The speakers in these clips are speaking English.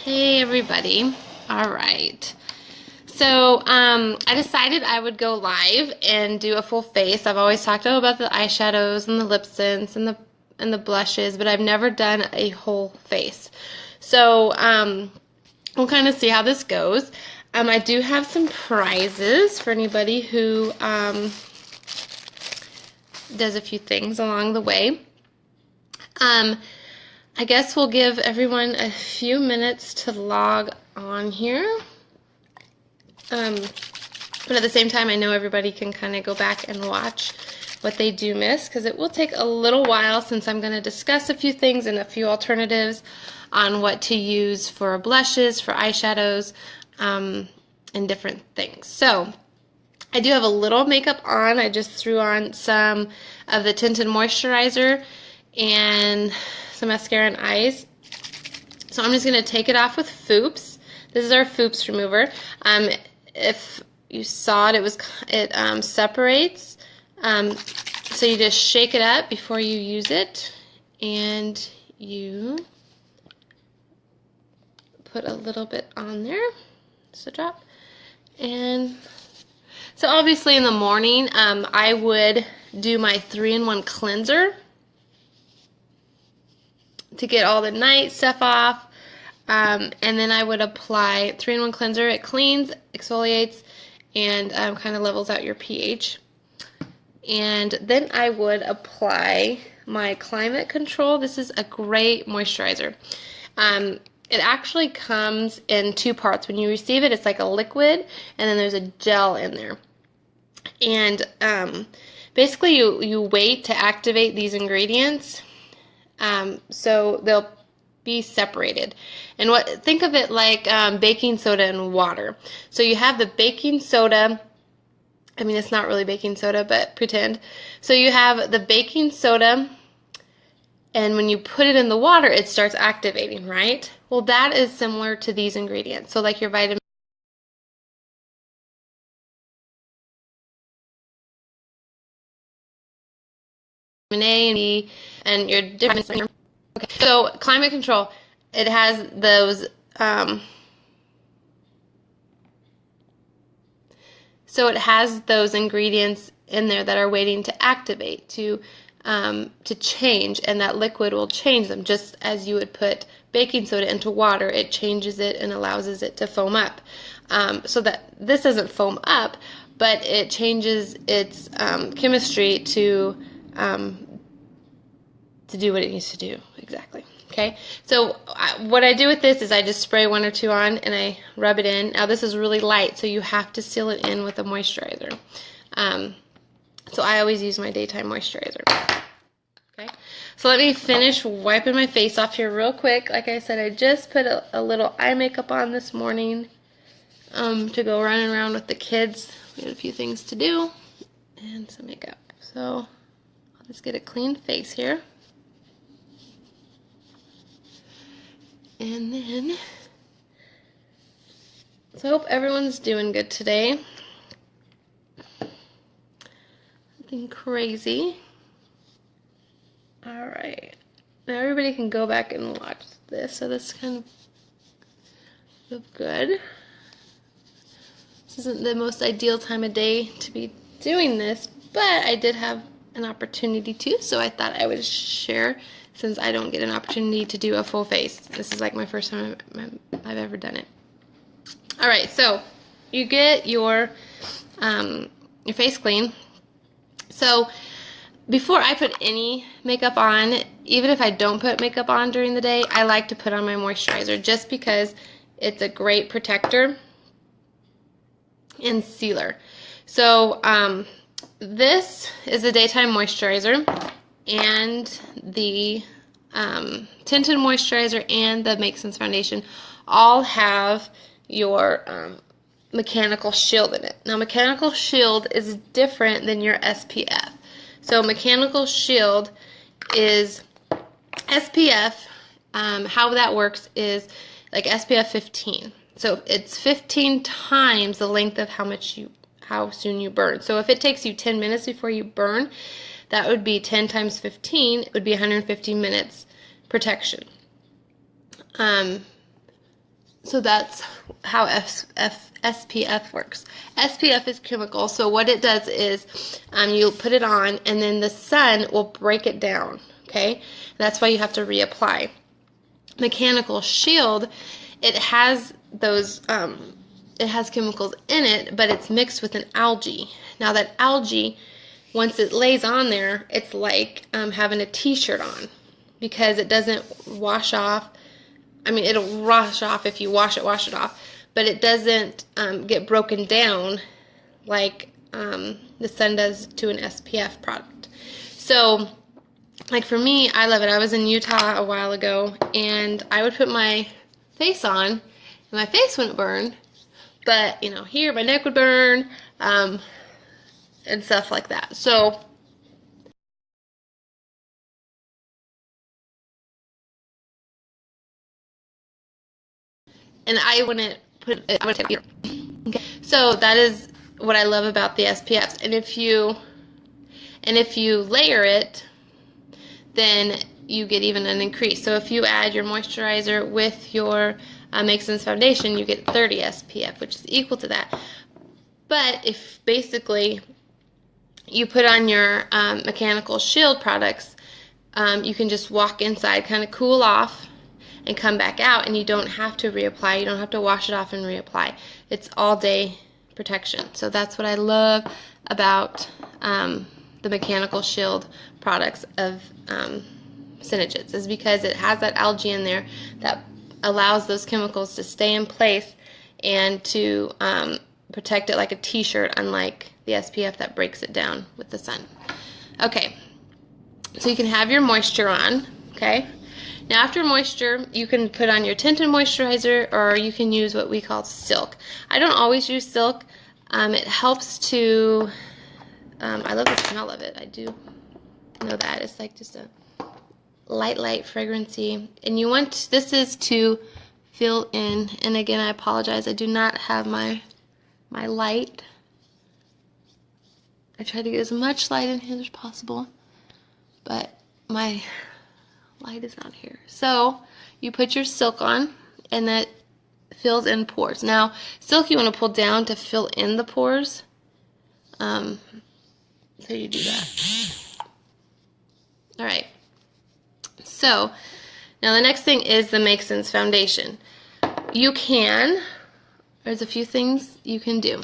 Hey everybody. All right. So I decided I would go live and do a full face. I've always talked about the eyeshadows and the lip tints and the blushes, but I've never done a whole face. So we'll kind of see how this goes. I do have some prizes for anybody who does a few things along the way. I guess we'll give everyone a few minutes to log on here. But at the same time, I know everybody can kind of go back and watch what they do miss, because it will take a little while since I'm going to discuss a few things and a few alternatives on what to use for blushes, for eyeshadows, and different things. So I do have a little makeup on. I just threw on some of the tinted moisturizer and some mascara and eyes. So I'm just going to take it off with Fooops. This is our Fooops Remover. If you saw it, it separates. So you just shake it up before you use it, and you put a little bit on there, just a drop. And so obviously in the morning, I would do my 3-in-1 cleanser to get all the night stuff off, and then I would apply 3-in-1 cleanser. It cleans, exfoliates, and kind of levels out your pH. And then I would apply my Climate Control. This is a great moisturizer. It actually comes in 2 parts. When you receive it, it's like a liquid, and then there's a gel in there. And basically you wait to activate these ingredients, so they'll be separated. And think of it like baking soda and water. So you have the baking soda. I mean, it's not really baking soda, but pretend. So you have the baking soda, and when you put it in the water, it starts activating, right? Well, that is similar to these ingredients. So like your vitamin A and B and your different. Okay. So Climate Control, it has those. So it has those ingredients in there that are waiting to activate, to change, and that liquid will change them. Just as you would put baking soda into water, it changes it and allows it to foam up. So that this doesn't foam up, but it changes its chemistry to do what it needs to do. Exactly. Okay, so what I do with this is I just spray 1 or 2 on and I rub it in. Now this is really light, so you have to seal it in with a moisturizer. So I always use my daytime moisturizer. Okay, so let me finish wiping my face off here real quick. Like I said, I just put a little eye makeup on this morning to go running around with the kids. We had a few things to do and some makeup. So I'll just get a clean face here. And then, so I hope everyone's doing good today. Nothing crazy. Alright. Now everybody can go back and watch this. So this kind of look good. This isn't the most ideal time of day to be doing this, but I did have an opportunity to, so I thought I would share, since I don't get an opportunity to do a full face. This is like my first time I've ever done it. Alright, so you get your face clean. So before I put any makeup on, even if I don't put makeup on during the day, I like to put on my moisturizer just because it's a great protector and sealer. So this is a daytime moisturizer, and the tinted moisturizer and the MakeSense foundation all have your mechanical shield in it. Now mechanical shield is different than your SPF. So mechanical shield is SPF. How that works is like SPF 15. So it's 15 times the length of how soon you burn. So if it takes you 10 minutes before you burn, that would be 10 times 15. It would be 150 minutes protection. So that's how SPF works. SPF is chemical, so what it does is you put it on and then the sun will break it down, okay? That's why you have to reapply. Mechanical shield, it has those, it has chemicals in it, but it's mixed with an algae. Now that algae, once it lays on there, it's like having a t-shirt on because it doesn't wash off. I mean, it'll wash off if you wash it off, but it doesn't get broken down like the sun does to an SPF product. So, like for me, I love it. I was in Utah a while ago, and I would put my face on, and my face wouldn't burn, but, you know, here my neck would burn, and stuff like that. So, and I wouldn't put it, I would take it. Okay. So that is what I love about the SPFs. And if you layer it, then you get even an increase. So if you add your moisturizer with your MakeSense foundation, you get 30 SPF, which is equal to that. But if basically you put on your mechanical shield products, you can just walk inside, kind of cool off, and come back out, and you don't have to reapply. You don't have to wash it off and reapply. It's all day protection. So that's what I love about the mechanical shield products of SeneGence, is because it has that algae in there that allows those chemicals to stay in place and to protect it like a t-shirt, unlike the SPF that breaks it down with the sun. Okay, so you can have your moisture on, okay? Now after moisture, you can put on your tinted moisturizer, or you can use what we call silk. I don't always use silk. It helps to, I love the smell of it. I do know that. It's like just a light fragrancy. And you want, this is to fill in, and again I apologize, I do not have my light. I try to get as much light in here as possible, but my light is not here. So you put your silk on, and that fills in pores. Now silk you want to pull down to fill in the pores, so you do that. Alright, so now the next thing is the MakeSense foundation. There's a few things you can do.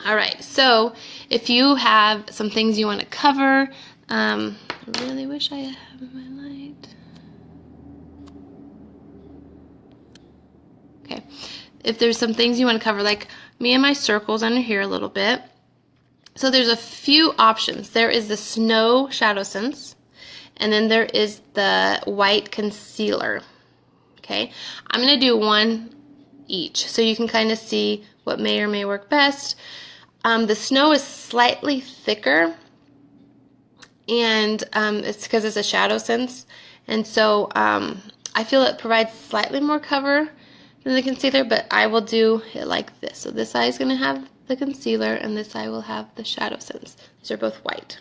Alright, so if you have some things you want to cover, I really wish I had my light. Okay, if there's some things you want to cover, like me and my circles under here a little bit. So there's a few options. There is the Snow ShadowSense, and then there is the white concealer. Okay, I'm going to do one each so you can kind of see what may or may work best. The Snow is slightly thicker, and it's because it's a ShadowSense, and so I feel it provides slightly more cover than the concealer, but I will do it like this. So this eye is going to have the concealer, and this eye will have the ShadowSense. These are both white.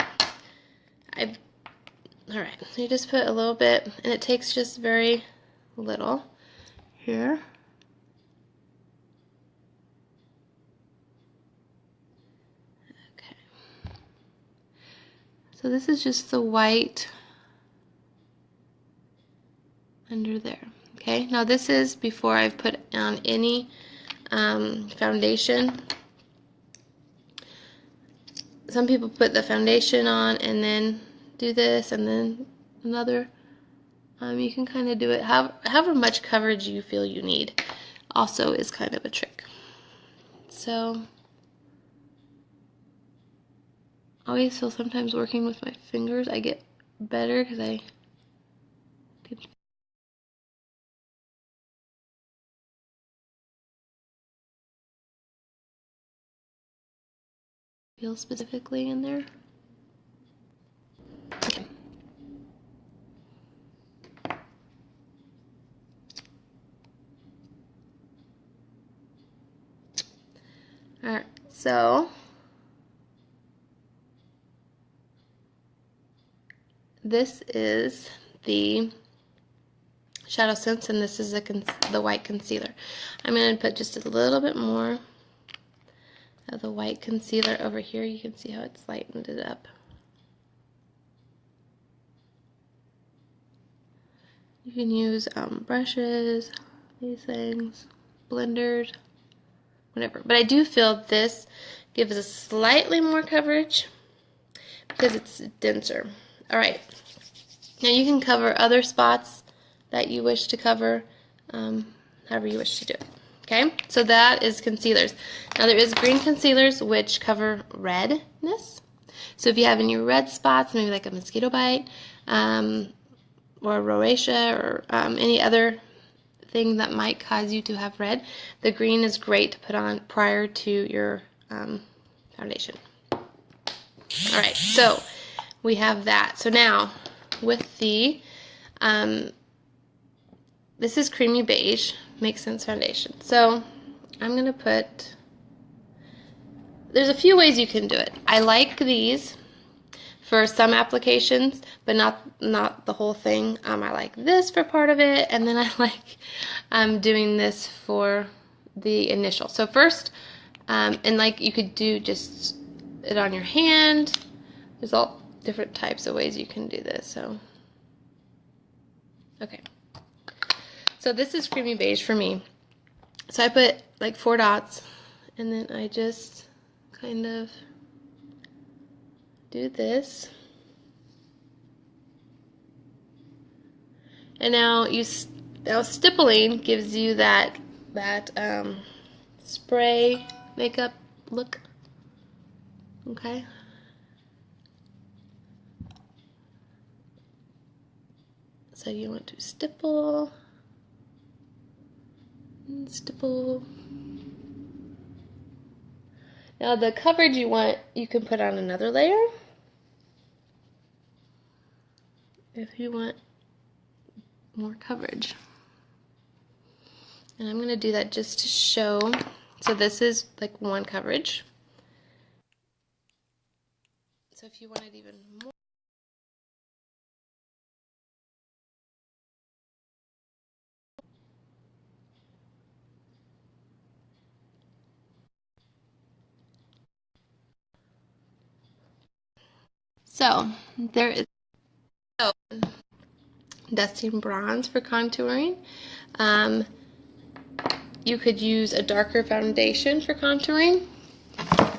Alright, so you just put a little bit, and it takes just very little here. Okay. So this is just the white under there. Okay, now this is before I've put on any foundation. Some people put the foundation on and then do this and then another. You can kind of do it however much coverage you feel you need. Also is kind of a trick. So I always feel sometimes working with my fingers I get better because I can feel specifically in there. Okay. Alright, so this is the ShadowSense, and this is the white concealer. I'm going to put just a little bit more of the white concealer over here. You can see how it's lightened it up. You can use brushes, these things, blenders, whatever. But I do feel this gives us slightly more coverage because it's denser. Alright, now you can cover other spots that you wish to cover, however you wish to do it. Okay, so that is concealers. Now there is green concealers which cover redness. So if you have any red spots, maybe like a mosquito bite, or rosacea, or any other thing that might cause you to have red, the green is great to put on prior to your foundation. Alright, so we have that. So now with the this is Creamy Beige MakeSense foundation. So I'm going to put, there's a few ways you can do it. I like these for some applications, but not the whole thing. I like this for part of it, and then I like doing this for the initial. So first, and like you could do just it on your hand. There's all different types of ways you can do this. So okay. So this is Creamy Beige for me. So I put like 4 dots, and then I just kind of do this. And now stippling gives you that spray makeup look. Okay. So you want to stipple. Stipple. Now the coverage you want, you can put on another layer if you want more coverage. And I'm going to do that just to show. So this is like one coverage. So if you wanted even more, so there is dusting bronze for contouring. You could use a darker foundation for contouring.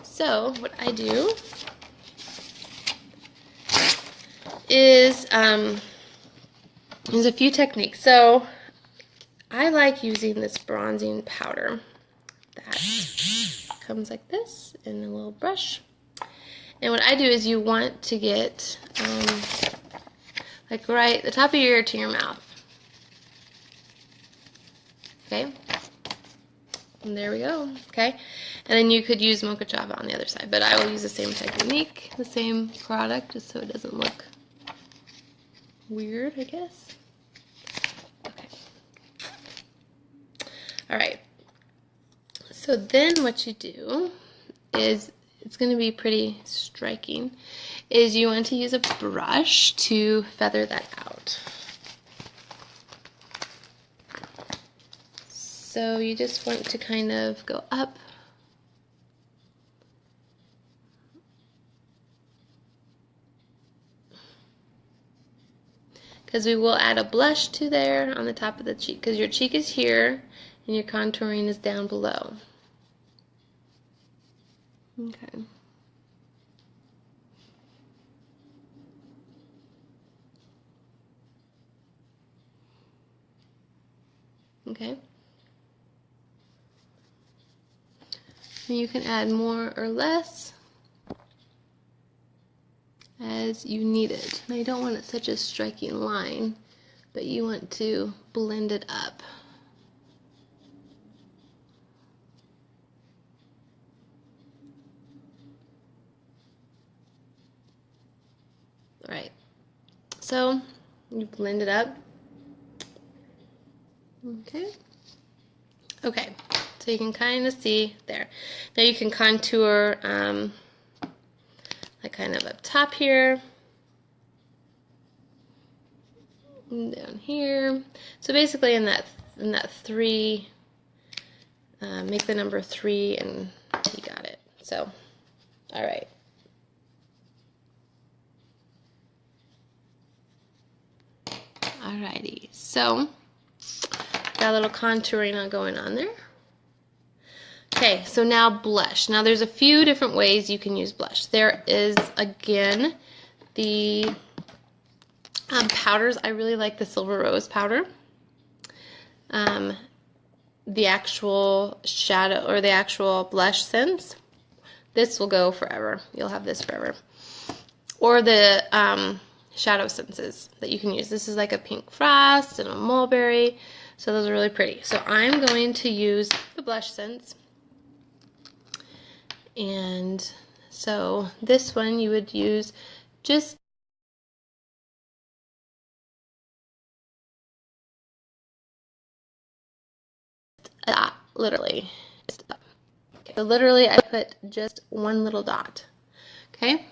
So what I do is there's a few techniques. So I like using this bronzing powder that comes like this in a little brush. And what I do is you want to get like right the top of your ear to your mouth. Okay. And there we go. Okay. And then you could use Mocha Java on the other side, but I will use the same technique, the same product, just so it doesn't look weird, I guess. Okay. Alright. So then what you do is, it's going to be pretty striking, is you want to use a brush to feather that out. So you just want to kind of go up. Because we will add a blush to there on the top of the cheek, because your cheek is here and your contouring is down below. Okay. Okay. And you can add more or less as you need it. Now you don't want it such a striking line, but you want to blend it up. Alright, so you blend it up. Okay. Okay, so you can kind of see there. Now you can contour like kind of up top here. And down here. So basically in that 3, make the number 3 and you got it. So, all right. Alrighty, so got a little contouring going on there. Okay, so now blush. Now there's a few different ways you can use blush. There is, again, the powders. I really like the Silver Rose powder. The actual shadow, or the actual BlushSense. This will go forever. You'll have this forever. Or the ShadowSenses that you can use. This is like a pink frost and a mulberry. So those are really pretty. So I'm going to use the BlushSense. And so this one you would use just a dot, literally. Okay, so literally I put just one little dot. Okay?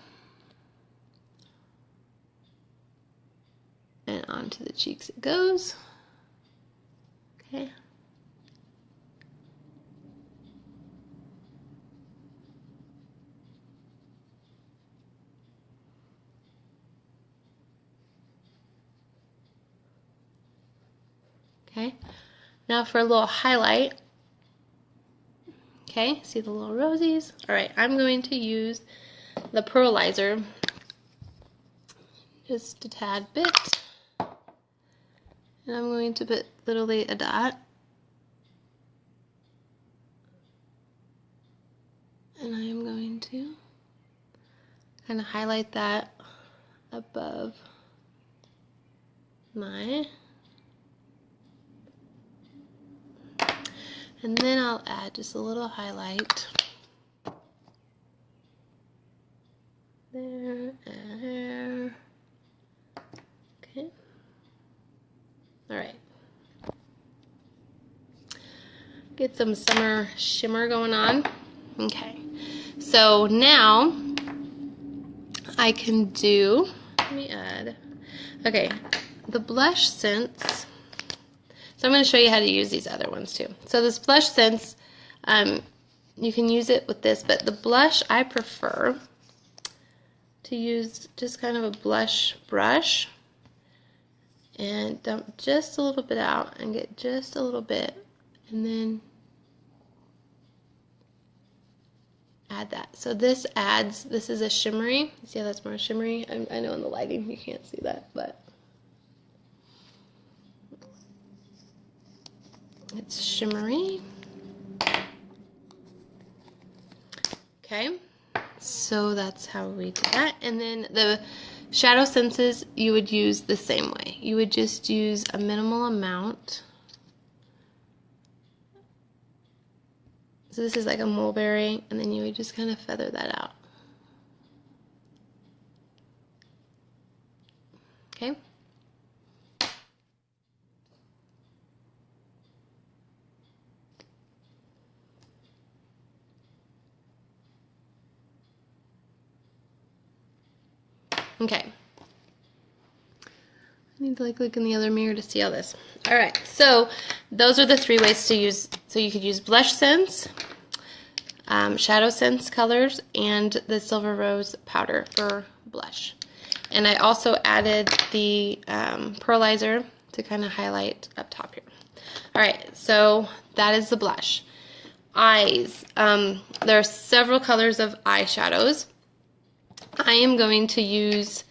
And onto the cheeks it goes. Okay. Okay, now for a little highlight. Okay, see the little rosies? Alright, I'm going to use the pearlizer, just a tad bit. And I'm going to put literally a dot. And I am going to kind of highlight that above my... And then I'll add just a little highlight there and there. Okay. All right. Get some summer shimmer going on. Okay. So now I can do, let me add, okay, the BlushSense. So I'm going to show you how to use these other ones too. So this BlushSense, you can use it with this, but the blush I prefer to use just kind of a blush brush and dump just a little bit out and get just a little bit and then add that. So this adds, this is a shimmery, see how that's more shimmery? I know in the lighting you can't see that, but it's shimmery. Okay, so that's how we do that. And then the ShadowSenses you would use the same way. You would just use a minimal amount. So this is like a mulberry, and then you would just kind of feather that out. Okay. Okay. I need to like look in the other mirror to see all this. Alright, so those are the 3 ways to use. So you could use BlushSense, ShadowSense colors, and the Silver Rose powder for blush. And I also added the pearlizer to kind of highlight up top here. Alright, so that is the blush. Eyes. There are several colors of eyeshadows. I am going to use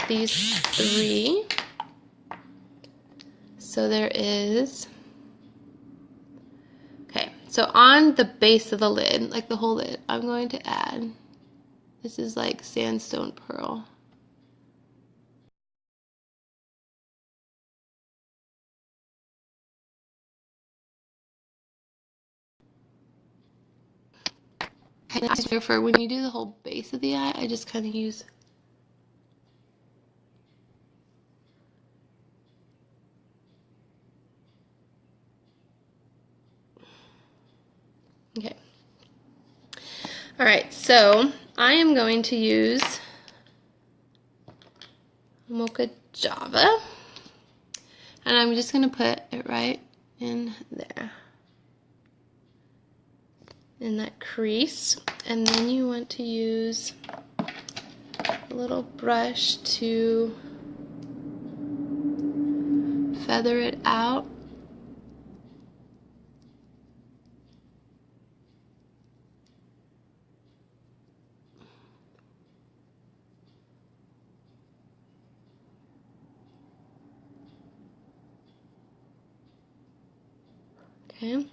these 3. So there is, okay, so on the base of the lid, like the whole lid, I'm going to add, this is like Sandstone Pearl. And for when you do the whole base of the eye, I just kind of use okay. Alright, so I am going to use Mocha Java. And I'm just going to put it right in there, in that crease. And then you want to use a little brush to feather it out. Okay.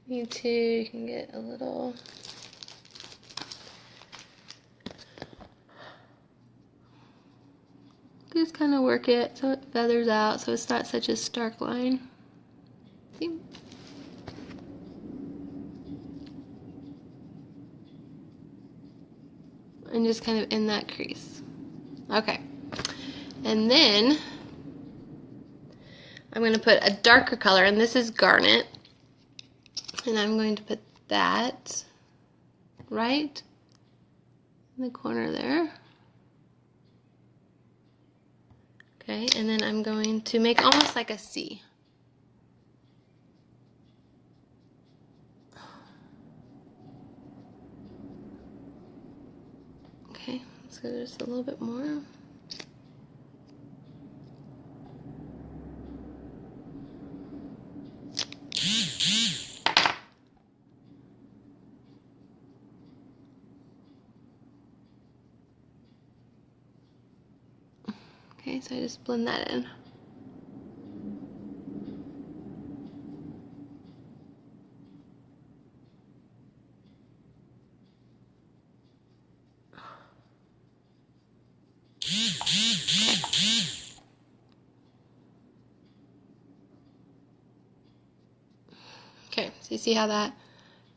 You too, you can get a little just kind of work it so it feathers out so it's not such a stark line. See? And just kind of in that crease. Okay. And then I'm going to put a darker color, and this is Garnet. And I'm going to put that right in the corner there. Okay, and then I'm going to make almost like a C. Okay, let's go just a little bit more. Okay, so I just blend that in. Okay, so you see how that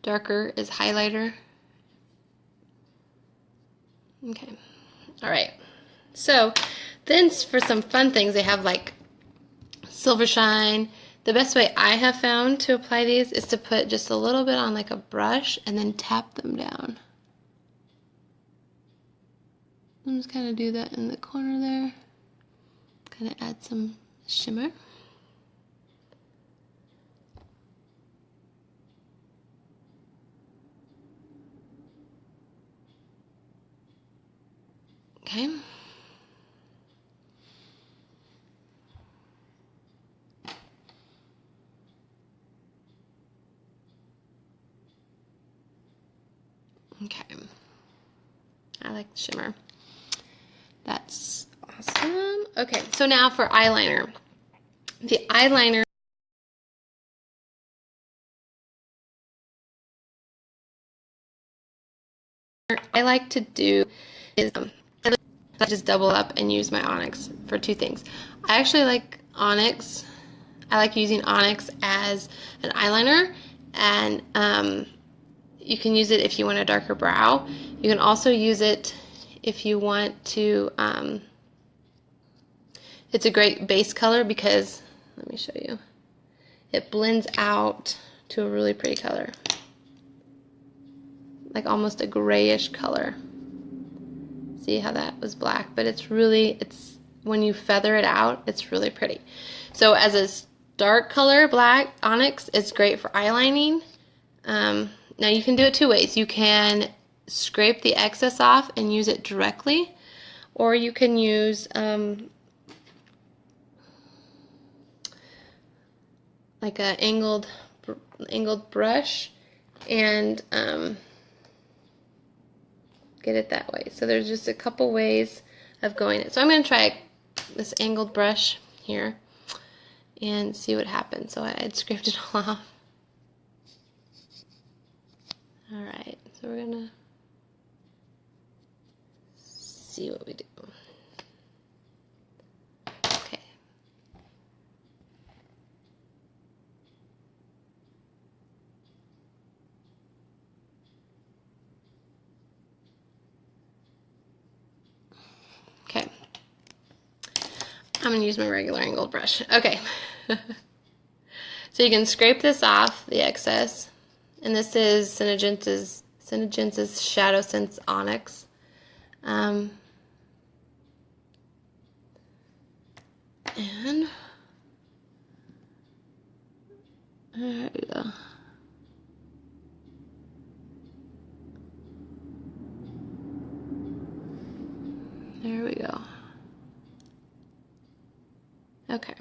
darker is highlighter? Okay, all right. So then for some fun things, they have like Silver Shine. The best way I have found to apply these is to put just a little bit on like a brush and then tap them down. I'm just kind of do that in the corner there. Kind of add some shimmer. Okay. Okay. I like the shimmer. That's awesome. Okay, so now for eyeliner. The eyeliner I like to do is I just double up and use my Onyx for two things. I actually like Onyx. I like using Onyx as an eyeliner, and you can use it if you want a darker brow. You can also use it if you want to, it's a great base color because, let me show you, it blends out to a really pretty color. Like almost a grayish color. See how that was black, but it's really, when you feather it out, it's really pretty. So as a dark color, black Onyx is great for eyelining. Now you can do it two ways. You can scrape the excess off and use it directly, or you can use like a angled brush and get it that way. So there's just a couple ways of going it. So I'm going to try this angled brush here and see what happens. So I had scraped it all off. Alright, so we're going to see what we do. Okay. Okay. I'm going to use my regular angled brush. Okay. So you can scrape this off, the excess. And this is SeneGence's ShadowSense Onyx. And there we go. There we go. Okay.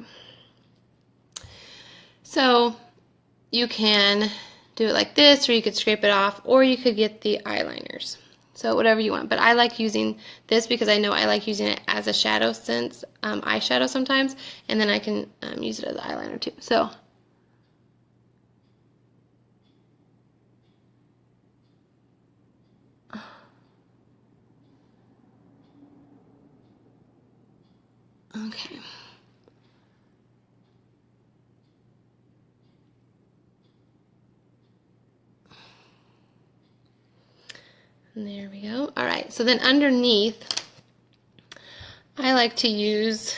So you can do it like this, or you could scrape it off, or you could get the eyeliners. So whatever you want. But I like using this because I know I like using it as a ShadowSense eyeshadow sometimes, and then I can use it as an eyeliner too. So okay. And there we go. All right, so then underneath, I like to use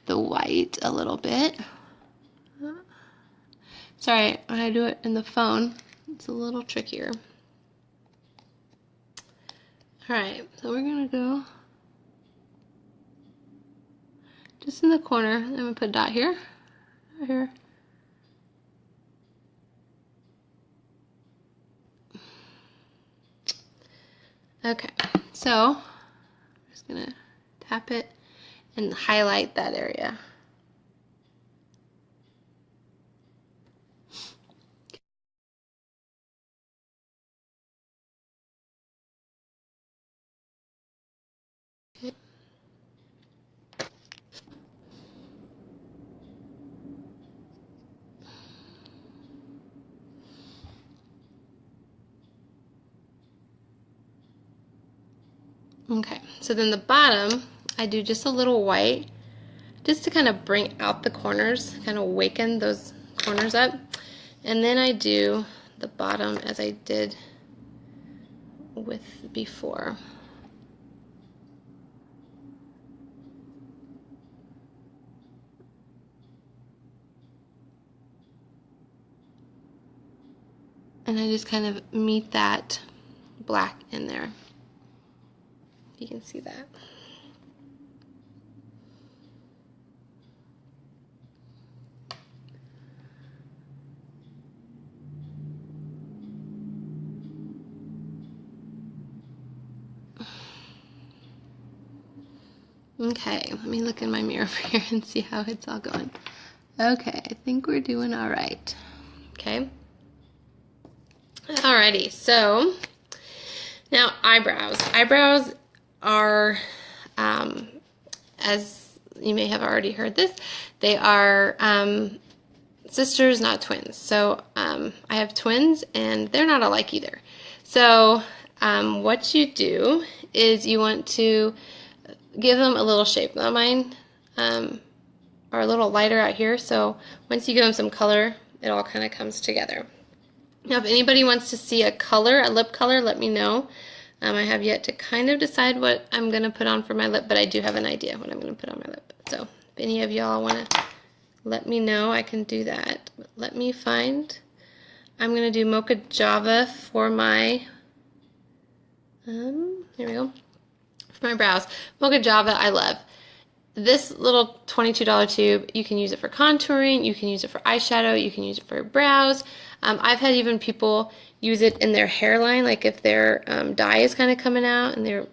the white a little bit. Sorry, when I do it in the phone, it's a little trickier. All right, so we're gonna go just in the corner. I'm gonna put a dot here, right here. Okay, so I'm just gonna tap it and highlight that area. Okay. Okay, so then the bottom, I do just a little white, just to kind of bring out the corners, kind of waken those corners up. And then I do the bottom as I did with before. And I just kind of meet that black in there. You can see that. Okay, let me look in my mirror over here and see how it's all going. Okay, I think we're doing all right. Okay. Alrighty, so now eyebrows. Eyebrows are, as you may have already heard this, they are sisters, not twins. So I have twins, and they're not alike either. So what you do is you want to give them a little shape. Now mine are a little lighter out here, so once you give them some color, it all kind of comes together. Now if anybody wants to see a color, a lip color, let me know. I have yet to kind of decide what I'm going to put on for my lip, but I do have an idea what I'm going to put on my lip. So if any of y'all want to let me know, I can do that. But let me find, I'm going to do Mocha Java for my, here we go, for my brows. Mocha Java I love. This little $22 tube, you can use it for contouring, you can use it for eyeshadow, you can use it for your brows. I've had even people use it in their hairline, like if their dye is kind of coming out and they're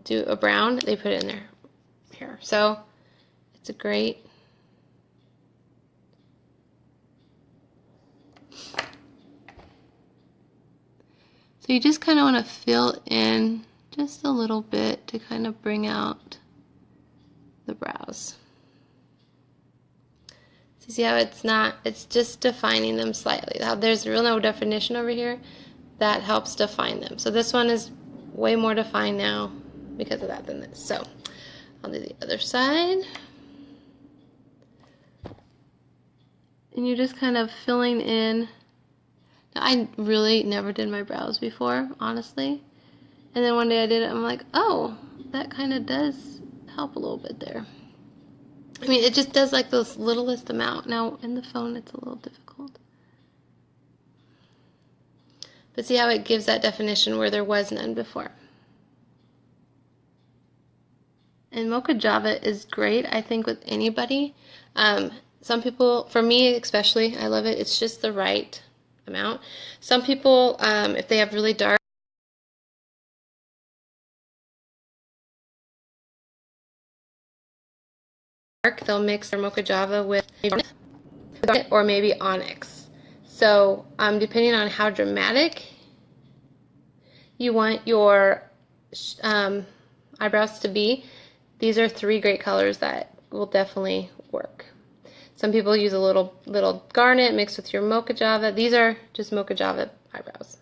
do a brown, they put it in their hair. So it's a great. So you just kind of want to fill in just a little bit to kind of bring out the brows. So see how it's just defining them slightly. Now there's real no definition over here. That helps define them. So this one is way more defined now because of that than this. So I'll do the other side. And you're just kind of filling in. Now, I really never did my brows before, honestly. And then one day I did it, I'm like, oh, that kind of does help a little bit there. I mean, it just does like the littlest amount. Now, in the phone, it's a little difficult. But see how it gives that definition where there was none before. And Mocha Java is great, I think, with anybody. Some people, for me especially, I love it. It's just the right amount. Some people, if they have really dark, they'll mix their Mocha Java with Garnet or maybe Onyx. So depending on how dramatic you want your eyebrows to be, these are 3 great colors that will definitely work. Some people use a little Garnet mixed with your Mocha Java. These are just Mocha Java eyebrows.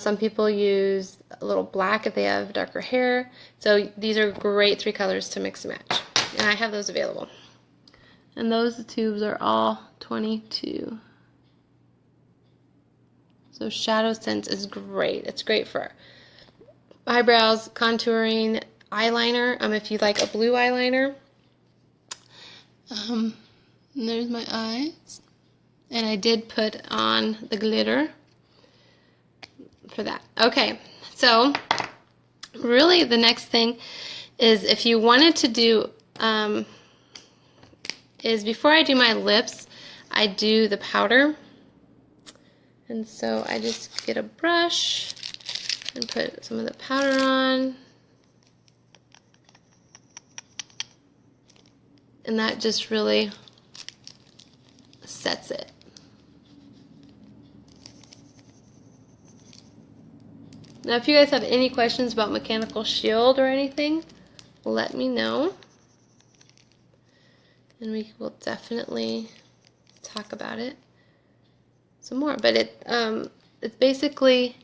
Some people use a little black if they have darker hair. So these are great 3 colors to mix and match. And I have those available. And those tubes are all 22. So ShadowSense is great. It's great for eyebrows, contouring, eyeliner. If you like a blue eyeliner. And there's my eyes. And I did put on the glitter for that. Okay, so really the next thing is if you wanted to do, is before I do my lips, I do the powder. And so I just get a brush and put some of the powder on. And that just really sets it. Now, if you guys have any questions about mechanical shield or anything, let me know. And we will definitely talk about it some more. But it's basically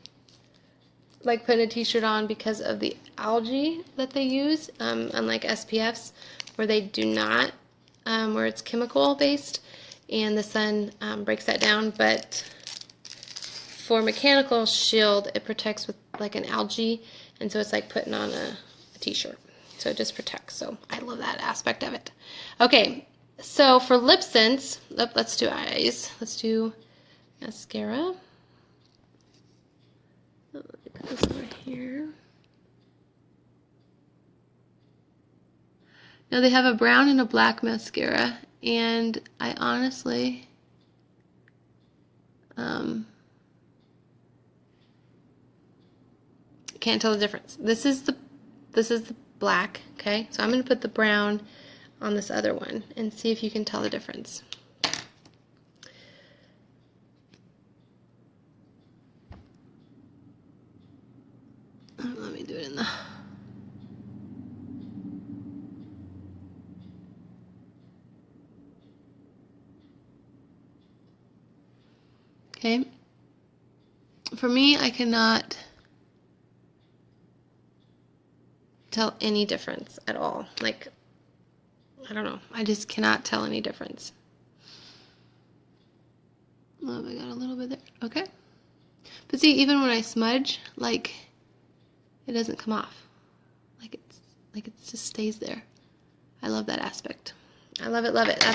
like putting a t-shirt on because of the algae that they use, unlike SPFs, where they do not, where it's chemical based, and the sun breaks that down. But for mechanical shield, it protects with like an algae, and so it's like putting on a t-shirt. So it just protects. So I love that aspect of it. Okay, so for BlushSense, let's do eyes. Let's do mascara. Let me put this over here. Now they have a brown and a black mascara, and I honestly can't tell the difference. This is the black, okay? So I'm going to put the brown on this other one and see if you can tell the difference. Let me do it in the... Okay. For me, I cannot tell any difference at all. Like, I don't know. I just cannot tell any difference. Oh, I got a little bit there. Okay. But see, even when I smudge, like, it doesn't come off. Like it just stays there. I love that aspect. I love it, love it.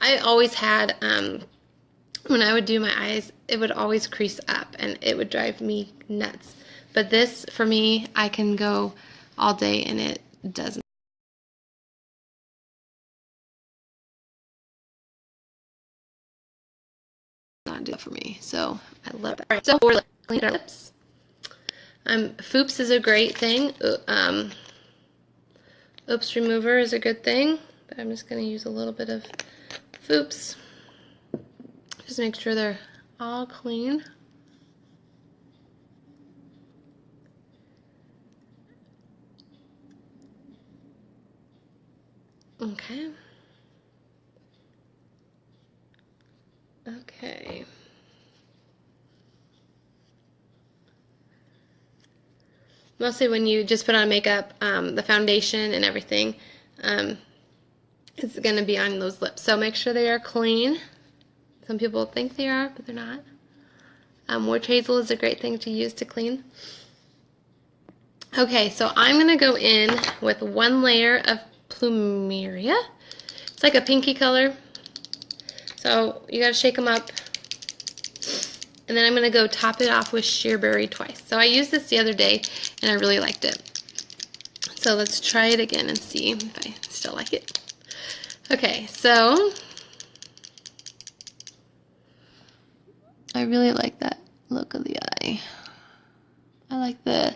I always had, when I would do my eyes, it would always crease up, and it would drive me nuts. But this, for me, I can go all day and it doesn't. Not do it for me, so I love that. All right, so for clean our lips, Fooops is a great thing. Fooops Remover is a good thing, but I'm just going to use a little bit of Fooops. Just make sure they're all clean. Okay. Okay. Mostly when you just put on makeup, the foundation and everything, it's going to be on those lips. So make sure they are clean. Some people think they are, but they're not. Witch hazel is a great thing to use to clean. Okay, so I'm going to go in with one layer of Plumeria. It's like a pinky color. So you got to shake them up. And then I'm going to go top it off with Sheerberry twice. So I used this the other day, and I really liked it. So let's try it again and see if I still like it. Okay, so I really like that look of the eye. I like the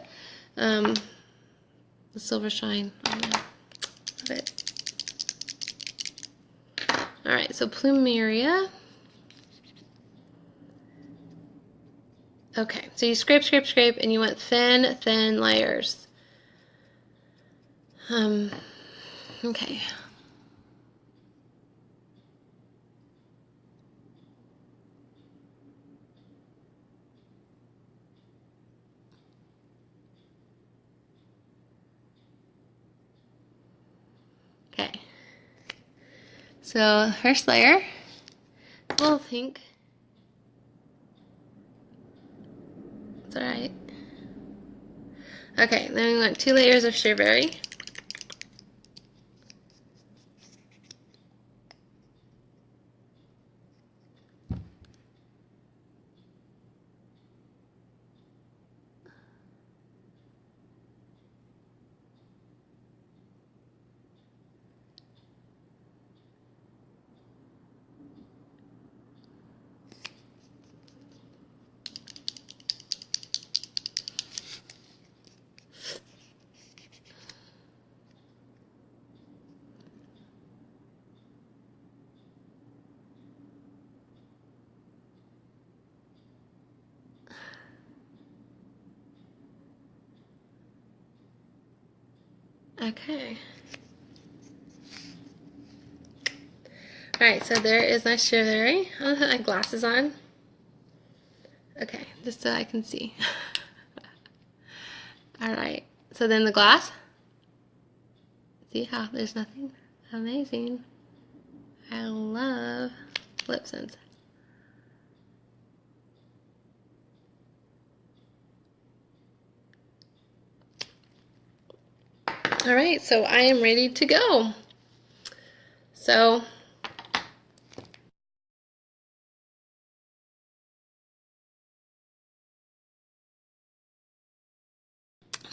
silver shine on there. Love it. Alright, so Plumeria. Okay, so you scrape, scrape, scrape, and you want thin, thin layers. Okay. Okay. So, first layer, a little pink. It's alright. Okay, then we want 2 layers of Sheerberry. Okay. Alright, so there is my Sheerberry. I'm going to put my glasses on. Okay, just so I can see. Alright, so then the glass. See how there's nothing? Amazing. I love BlushSense. Alright, so I am ready to go. So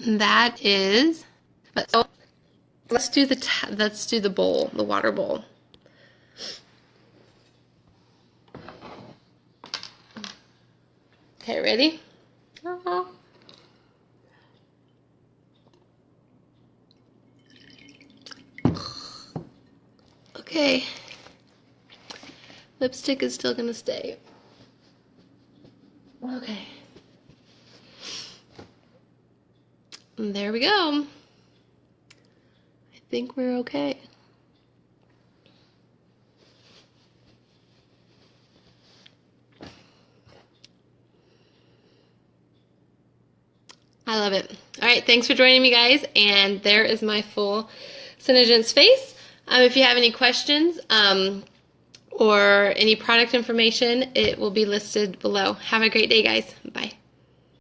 that is, so let's do the bowl, the water bowl. Okay, ready? Okay. Lipstick is still gonna stay. Okay. And there we go. I think we're okay. I love it. All right, thanks for joining me, guys. And there is my full SeneGence face. If you have any questions or any product information, it will be listed below. Have a great day, guys. Bye.